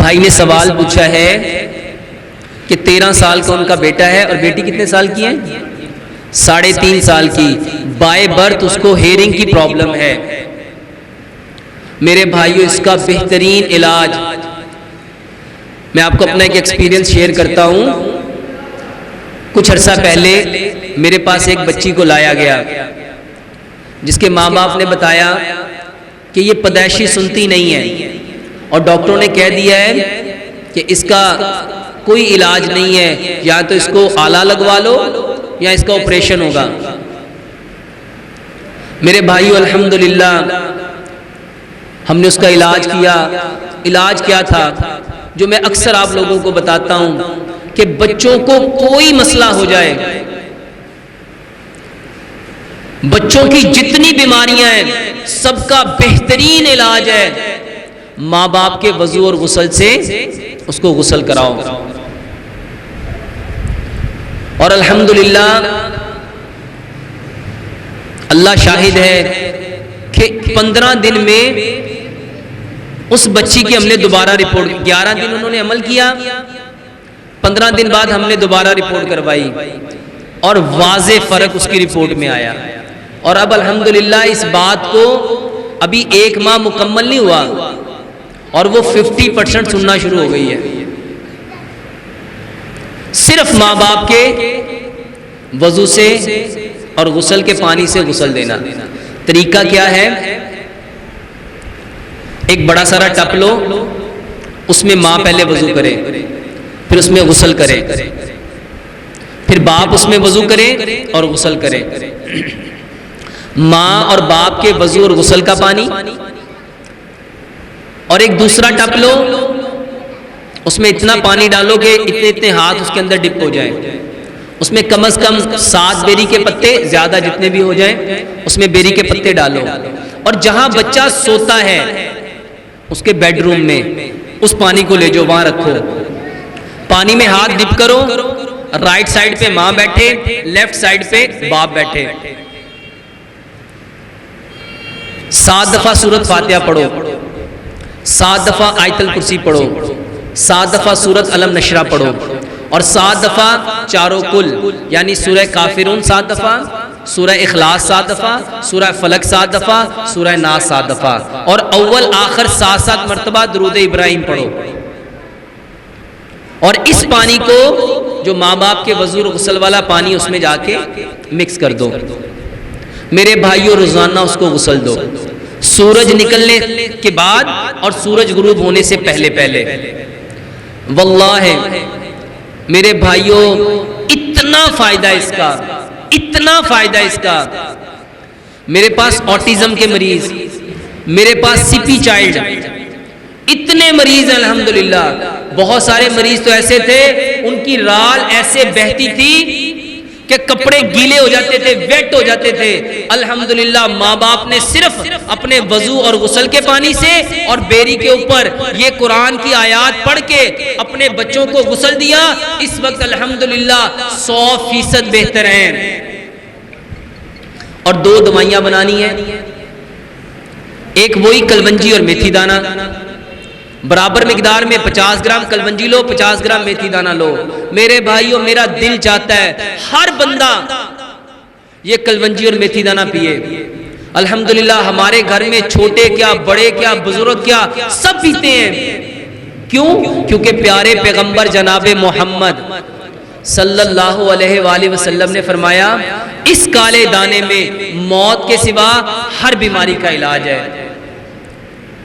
بھائی نے سوال پوچھا ہے کہ 13 سال کا ان کا بیٹا ہے اور بیٹی کتنے سال کی ہے؟ 3.5 سال کی. بائی برتھ اس کو ہیئرنگ کی پرابلم ہے. میرے بھائیو اس کا بہترین علاج، میں آپ کو اپنا ایک ایکسپیرینس شیئر کرتا ہوں. کچھ عرصہ پہلے میرے پاس ایک بچی کو لایا گیا جس کے ماں باپ نے بتایا کہ یہ پیدائشی سنتی نہیں ہے اور ڈاکٹروں نے کہہ دیا ہے کہ اس کا کوئی علاج نہیں ہے، یا تو اس کو آلہ لگوا لو یا اس کا آپریشن ہوگا. میرے بھائیو الحمدللہ ہم نے اس کا علاج کیا. علاج کیا تھا جو میں اکثر آپ لوگوں کو بتاتا ہوں کہ بچوں کو کوئی مسئلہ ہو جائے، بچوں کی جتنی بیماریاں ہیں سب کا بہترین علاج ہے ماں باپ کے وضو اور غسل سے اس کو غسل کراؤ. اور الحمدللہ اللہ شاہد ہے کہ 15 دن میں اس بچی کی ہم نے دوبارہ رپورٹ، 11 دن انہوں نے عمل کیا، 15 دن بعد ہم نے دوبارہ رپورٹ کروائی اور واضح فرق اس کی رپورٹ میں آیا. اور اب الحمدللہ اس بات کو ابھی 1 ماہ مکمل نہیں ہوا اور وہ 50% سننا شروع ہو گئی ہے. صرف ماں باپ کے وضو سے اور غسل کے پانی سے غسل دینا. طریقہ کیا ہے؟ ایک بڑا سارا ٹپ لو، اس میں ماں پہلے وضو کرے، پھر اس میں غسل کرے، پھر باپ اس میں وضو کرے اور غسل کرے. ماں اور باپ کے وضو اور غسل کا پانی، اور ایک دوسرا ٹپ لو، اس میں اتنا پانی ڈالو کہ اتنے ہاتھ اس کے اندر ڈپ ہو جائیں. اس میں کم از کم 7 بیری کے پتے، زیادہ جتنے بھی ہو جائیں اس میں بیری کے پتے ڈالو. اور جہاں بچہ سوتا ہے اس کے بیڈ روم میں اس پانی کو لے جو وہاں رکھو. پانی میں ہاتھ ڈپ کرو، رائٹ سائڈ پہ ماں بیٹھے، لیفٹ سائڈ پہ باپ بیٹھے. 7 دفعہ سورۃ فاتحہ پڑھو، 7 دفعہ آیت الکرسی پڑھو، 7 دفعہ سورۃ علم نشرہ پڑھو، اور 7 دفعہ چاروں کل یعنی سورہ کافرون 7 دفعہ، سورہ اخلاص 7 دفعہ، سورہ فلق 7 دفعہ، سورہ ناس 7 دفعہ، اور اول آخر 7 مرتبہ درود ابراہیم پڑھو. اور اس پانی کو جو ماں باپ کے وضو غسل والا پانی اس میں جا کے مکس کر دو. میرے بھائیوں روزانہ اس کو غسل دو، سورج نکلنے کے بعد اور سورج غروب ہونے سے پہلے پہلے. واللہ میرے بھائیوں اتنا فائدہ اس کا، اتنا فائدہ اس کا. میرے پاس آٹزم کے مریض، میرے پاس سی پی چائلڈ، اتنے مریض ہیں الحمدللہ. بہت سارے مریض تو ایسے تھے ان کی رال ایسے بہتی تھی کہ کپڑے گیلے ہو جاتے تھے، ویٹ ہو جاتے تھے. الحمدللہ ماں باپ نے صرف اپنے وضو اور غسل کے پانی سے اور بیری کے اوپر یہ قرآن کی آیات پڑھ کے اپنے بچوں کو غسل دیا. اس وقت الحمدللہ 100% بہتر ہیں. اور 2 دوائیاں بنانی ہیں، ایک وہی کلونجی اور میتھی دانہ، برابر مقدار میں 50 گرام کلونجی لو، 50 گرام میتھی دانہ لو. میرے بھائیوں میرا دل چاہتا ہے ہر بندہ یہ کلونجی اور میتھی دانہ پیے. الحمدللہ ہمارے گھر میں چھوٹے کیا، بڑے کیا، بزرگ کیا، سب پیتے ہیں. کیوں؟ کیونکہ پیارے پیغمبر جناب محمد صلی اللہ علیہ وآلہ وسلم نے فرمایا اس کالے دانے میں موت کے سوا ہر بیماری کا علاج ہے.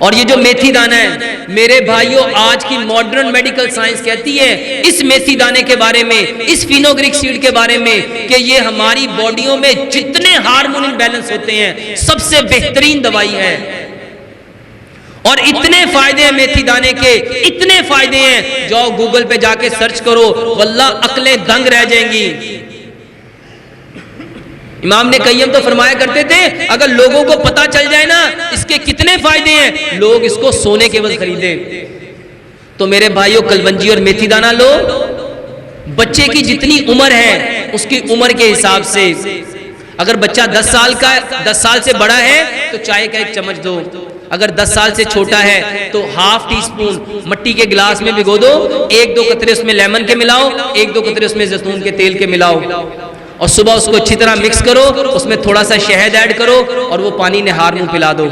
اور یہ جو میتھی دانہ ہے میرے بھائیوں آج کی ماڈرن میڈیکل سائنس کہتی ہے اس میتھی دانے کے بارے میں، اس فینوگریک سیڈ کے بارے میں کہ یہ ہماری باڈیوں میں جتنے ہارمون امبیلنس ہوتے ہیں سب سے بہترین دوائی ہے. اور اتنے فائدے ہیں میتھی دانے کے، اتنے فائدے ہیں، جاؤ گوگل پہ جا کے سرچ کرو، واللہ عقلیں دنگ رہ جائیں گی. امام نے قیم تو فرمایا کرتے تھے اگر لوگوں کو پتا چل جائے نا اس کے کتنے فائدے ہیں لوگ اس کو سونے کے عوض خریدیں. تو میرے بھائیوں کلونجی اور میتھی دانہ لو. بچے کی جتنی عمر ہے اس کی عمر کے حساب سے، اگر بچہ 10 سال کا 10 سال سے بڑا ہے تو چائے کا 1 چمچ دو، اگر 10 سال سے چھوٹا ہے تو ½ ٹی اسپون مٹی کے گلاس میں بھگو دو، 1-2 قطرے اس میں لیمن کے ملاؤ، 1-2 قطرے اس میں زیتون کے تیل کے ملاؤ، اور صبح اس کو اچھی طرح مکس کرو، اس میں تھوڑا سا شہد ایڈ کرو اور وہ پانی نہار منہ پلا دو۔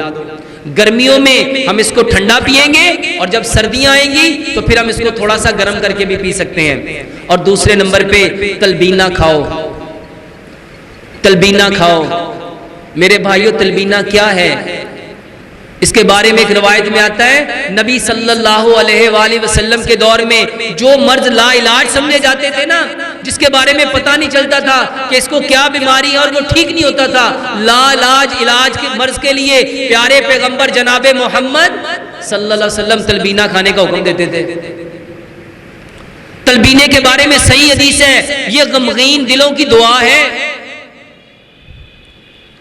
گرمیوں میں ہم اس کو ٹھنڈا پیئیں گے، اور جب سردیاں آئیں گی تو پھر ہم اس کو تھوڑا سا گرم کر کے بھی پی سکتے ہیں۔ اور دوسرے نمبر پہ تلبینہ کھاؤ، تلبینہ کھاؤ۔ میرے بھائیو تلبینہ کیا ہے؟ اس کے بارے میں ایک روایت میں آتا ہے، نبی صلی اللہ علیہ وآلہ وسلم کے دور میں جو مرض لا علاج سمجھے جاتے تھے نا، جس کے بارے میں پتہ نہیں چلتا تھا کہ اس کو کیا بیماری ہے اور وہ ٹھیک نہیں ہوتا تھا، لا علاج کے مرض کے لیے پیارے پیغمبر جناب محمد صلی اللہ علیہ وسلم تلبینہ کھانے کا حکم دیتے تھے۔ تلبینے کے بارے میں صحیح حدیث ہے، یہ غمگین دلوں کی دعا ہے۔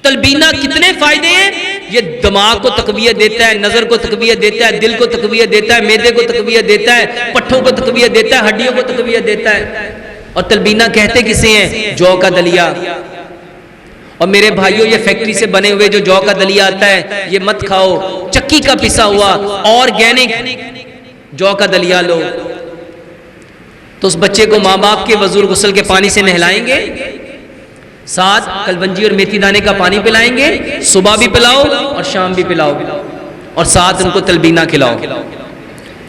تلبینہ کتنے فائدے ہیں؟ یہ دماغ کو تقویت دیتا ہے، نظر کو تقویت دیتا ہے، دل کو تقویت دیتا ہے، معدے کو تقویت دیتا ہے، پٹھوں کو تقویت دیتا ہے، ہڈیوں کو تقویت دیتا ہے۔ اور تلبینہ کہتے کسے ہیں؟ جو کا دلیا۔ اور میرے بھائیوں یہ فیکٹری سے بنے ہوئے جو کا دلیا آتا ہے یہ مت کھاؤ، چکی کا پسا ہوا آرگینک جو کا دلیا لو۔ تو اس بچے کو ماں باپ کے وضو غسل کے پانی سے نہلائیں گے، ساتھ کلونجی اور میتھی دانے کا پانی پلائیں گے، صبح بھی پلاؤ اور شام بھی پلاؤ، اور ساتھ ان کو تلبینہ کھلاؤ۔